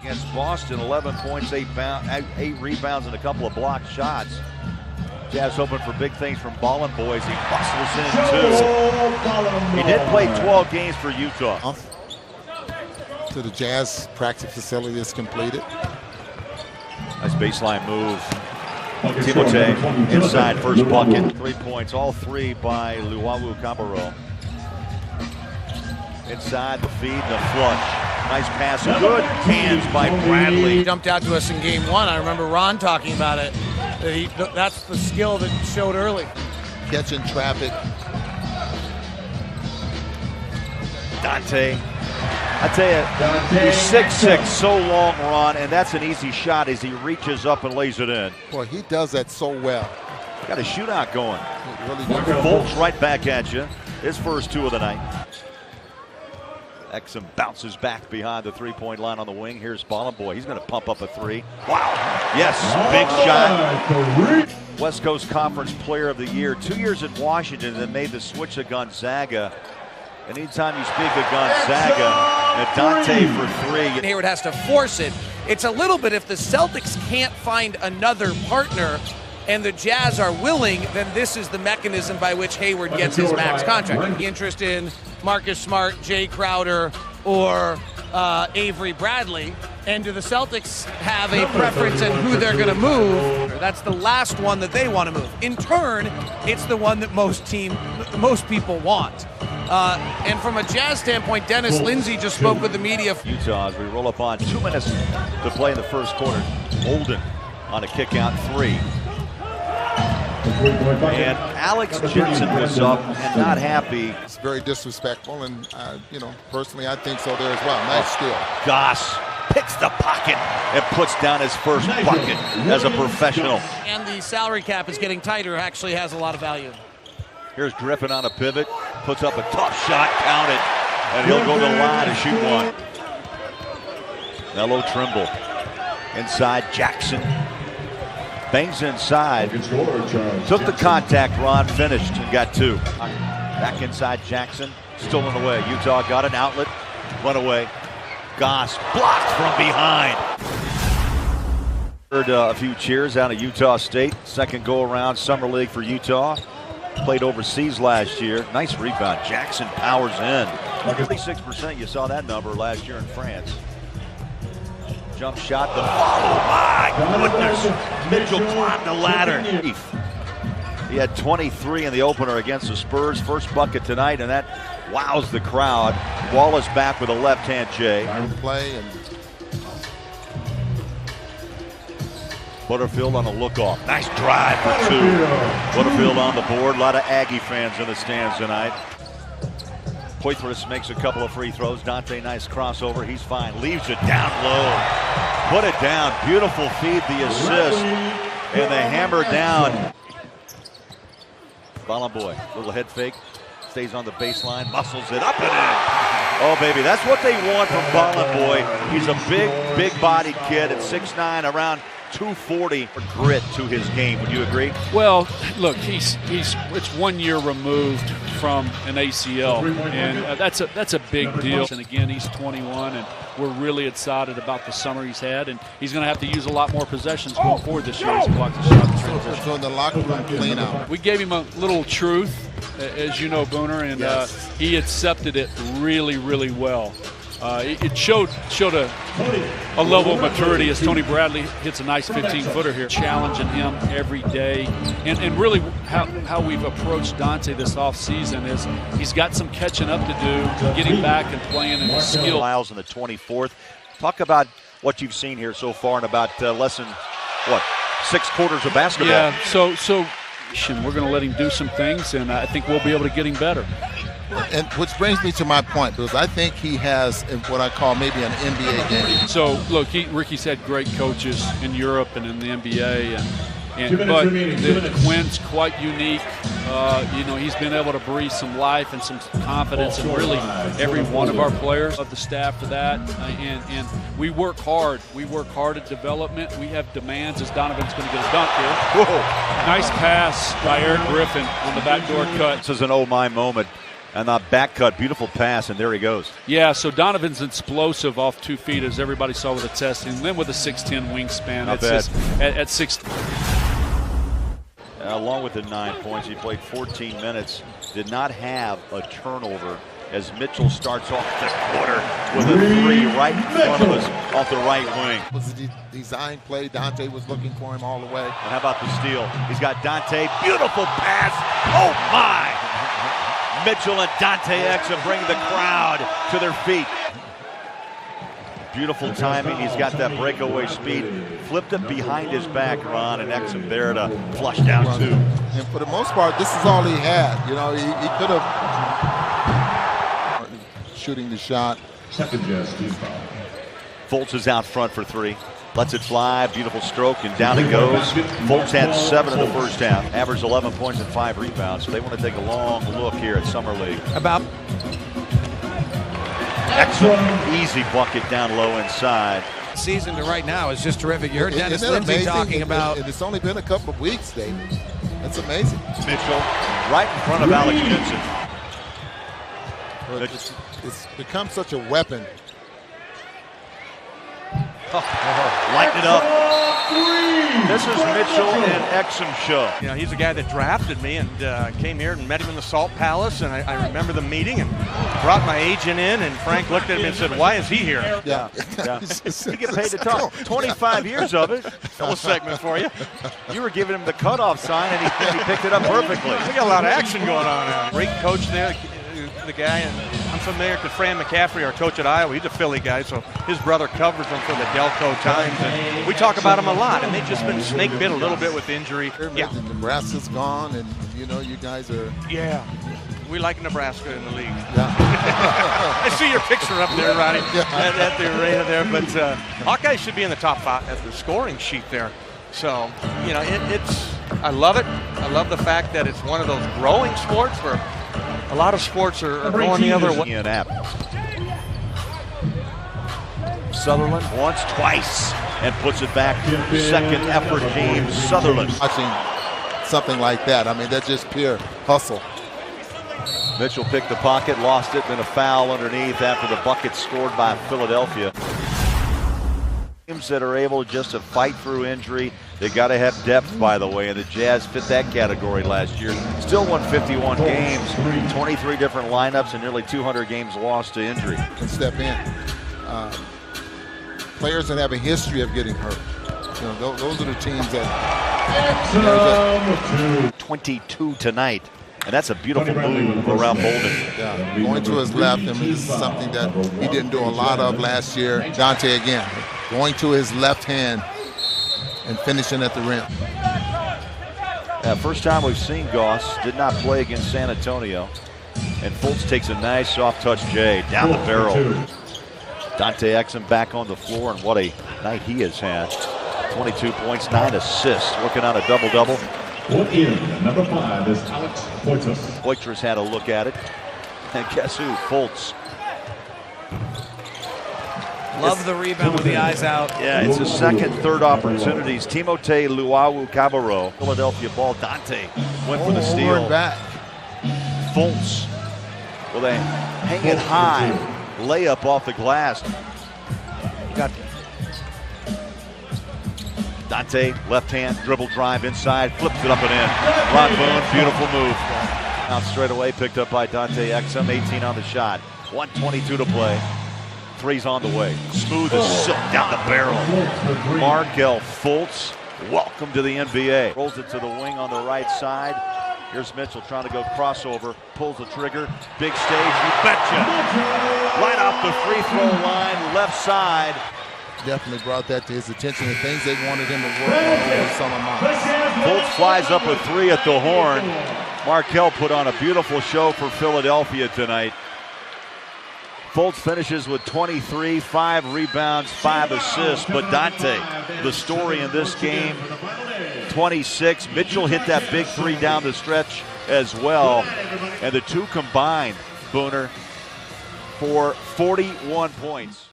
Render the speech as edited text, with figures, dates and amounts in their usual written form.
Against Boston, 11 points, 8 rebounds, and a couple of blocked shots. Jazz hoping for big things from Ballin Boys. He bustles in too. He did play 12 games for Utah. To the Jazz practice facility is completed. Nice baseline move. Timothé inside, first bucket. 3 points, all 3 by Luwawu Cabarrot. Inside the feed, the flush. Nice pass, good hands by Bradley. He jumped out to us in game 1. I remember Ron talking about it. That's the skill that showed early. Catching traffic. Dante. I tell you, he's 6'6", so long, Ron, and that's an easy shot as he reaches up and lays it in. Boy, he does that so well. Got a shootout going. Really does. Bolts right back at you. His first 2 of the night. Exum bounces back behind the three-point line on the wing. Here's Ballin Boy. He's going to pump up a 3. Wow. Yes, big shot. West Coast Conference Player of the Year. 2 years at Washington, then made the switch to Gonzaga. Anytime you speak of Gonzaga, and Dante for 3. Hayward has to force it. It's a little bit, if the Celtics can't find another partner and the Jazz are willing, then this is the mechanism by which Hayward gets his max contract. Interest in Marcus Smart, Jay Crowder, or Avery Bradley. And do the Celtics have a preference in who they're going to move? That's the last one that they want to move. In turn, it's the one that most people want. And from a Jazz standpoint, Dennis Lindsey just spoke with the media. Utah as we roll up on 2 minutes to play in the first quarter. Holden on a kick out 3. And Alex Jensen was up and not happy. It's very disrespectful, and personally, I think so there as well. Nice steal. Goss picks the pocket and puts down his first bucket as a professional. And the salary cap is getting tighter, actually has a lot of value. Here's Griffin on a pivot, puts up a tough shot, count it, and he'll go to the line to shoot one. Melo Trimble inside, Jackson bangs inside, took the contact, Ron finished and got 2. Back inside Jackson, stolen away. Utah got an outlet, run away. Goss blocked from behind. Heard a few cheers out of Utah State. Second go-around Summer League for Utah. Played overseas last year. Nice rebound. Jackson powers in. 36%, you saw that number last year in France. Jump shot, the follow. My goodness. Mitchell climbed the ladder. He had 23 in the opener against the Spurs. First bucket tonight, and that wows the crowd. Wallace back with a left-hand J. Play and Butterfield on a look-off. Nice drive for 2. Butterfield on the board. A lot of Aggie fans in the stands tonight. Poitras makes a couple of free throws. Dante, nice crossover. He's fine. Leaves it down low. Put it down. Beautiful feed, the assist. And the hammer down. Ballin Boy, little head fake. Stays on the baseline, muscles it up and in. Oh, baby, that's what they want from Ballin Boy. He's a big-bodied kid at 6'9", around 240 for grit to his game. Would you agree? Well, look, it's 1 year removed from an ACL, and that's a big deal. And again, he's 21, and we're really excited about the summer he's had, and he's going to have to use a lot more possessions going forward this year as he blocks the shot in transition. So in the locker room clean out. We gave him a little truth, as you know, Booner, and yes. He accepted it really, really well. It showed a level of maturity as Tony Bradley hits a nice 15-footer here, challenging him every day. And really how we've approached Dante this offseason is he's got some catching up to do, getting back and playing in his skill. Miles in the 24th. Talk about what you've seen here so far in about less than, 6 quarters of basketball. Yeah, so we're going to let him do some things, and I think we'll be able to get him better. And which brings me to my point, because I think he has what I call maybe an NBA game. So, look, Ricky's had great coaches in Europe and in the NBA, but Quinn's quite unique. He's been able to breathe some life and some confidence in really every one of our players, of the staff for that. And we work hard. We work hard at development. We have demands as Donovan's going to get a dunk here. Whoa. Nice pass by Eric Griffin on the backdoor cut. This is an oh my moment. And the back cut, beautiful pass, and there he goes. Yeah, so Donovan's explosive off 2 feet, as everybody saw with the testing. And then with a 6'10" wingspan, Not it's bad. just at 6. Along with the 9 points, he played 14 minutes, did not have a turnover as Mitchell starts off the quarter with a 3 right in front of us off the right wing. It was a design play. Dante was looking for him all the way. And how about the steal? He's got Dante, beautiful pass. Oh my! Mitchell and Dante Exum bring the crowd to their feet. Beautiful timing. He's got that breakaway speed. Flipped it behind his back, Ron, and Exum there to flush down 2. And for the most part, this is all he had. You know, he could have shooting the shot. Fultz is out front for 3. Lets it fly, beautiful stroke, and down it goes. Fultz had 7 in the first half, averaged 11 points and 5 rebounds. So they want to take a long look here at Summer League. About Exum, easy bucket down low inside. season to right now is just terrific. You heard Dennis Isn't that Lindsay amazing? talking about. It's only been a couple of weeks, David. That's amazing. Mitchell right in front of Alex Jensen. It's become such a weapon. Lighten it up. This is Mitchell and Exum show. You know, he's a guy that drafted me and came here and met him in the Salt Palace, and I remember the meeting and brought my agent in, and Frank looked at him and said, "Why is he here?" Yeah. You get paid to talk. 25 years of it. Little segment for you. You were giving him the cutoff sign, and he picked it up perfectly. We got a lot of action going on now. Great coach there, the guy, and I'm familiar with Fran McCaffrey, our coach at Iowa. He's a Philly guy, so his brother covers him for the Delco Times, and we talk about him a lot, and they've just been snake bit a little bit with injury. Yeah, And Nebraska's gone, and you know, you guys are. yeah. We like Nebraska in the league. Yeah. I see your picture up there, Ronnie, at the arena there. But Hawkeyes should be in the top 5 at the scoring sheet there. So, you know, it's I love it. I love the fact that it's one of those growing sports where a lot of sports are going the other way. Ian App. Sutherland once, twice, and puts it back. Second effort, James Sutherland. Watching something like that, I mean, that's just pure hustle. Mitchell picked the pocket, lost it, then a foul underneath after the bucket scored by Philadelphia. Teams that are able just to fight through injury, they got to have depth, by the way, and the Jazz fit that category last year. Still won 51 games, 23 different lineups, and nearly 200 games lost to injury. Can step in. Players that have a history of getting hurt. You know, those are the teams that. 22 tonight. And that's a beautiful move around Bolden. Yeah, going to his left, I mean, this is something that he didn't do a lot of last year. Dante again, going to his left hand and finishing at the rim. First time we've seen Goss, did not play against San Antonio. And Fultz takes a nice soft touch J down the barrel. Dante Exum back on the floor, and what a night he has had. 22 points, 9 assists, working on a double-double. Number 5 is Alex Poitras. Poitras had a look at it. And guess who? Fultz. Love the rebound with the eyes out. Yeah, it's his second, third opportunities. Timote Luau-Cabarro, Philadelphia ball. Dante went for the steal. Back. Fultz with a hang it high layup off the glass. Got Dante, left hand, dribble drive inside, flips it up and in. Ron Boone, beautiful move. Out straight away, picked up by Dante Exum, 18 on the shot. 1:22 to play. Three's on the way. Smooth as silk down the barrel. Markelle Fultz, welcome to the NBA. Rolls it to the wing on the right side. Here's Mitchell trying to go crossover, pulls the trigger. Big stage, you betcha. Right off the free throw line, left side. Definitely brought that to his attention, the things they wanted him to work on over the summer months. Fultz flies up a 3 at the horn. Markelle put on a beautiful show for Philadelphia tonight. Fultz finishes with 23, 5 rebounds, 5 assists. But Dante, the story in this game, 26. Mitchell hit that big 3 down the stretch as well. And the two combined, Booner, for 41 points.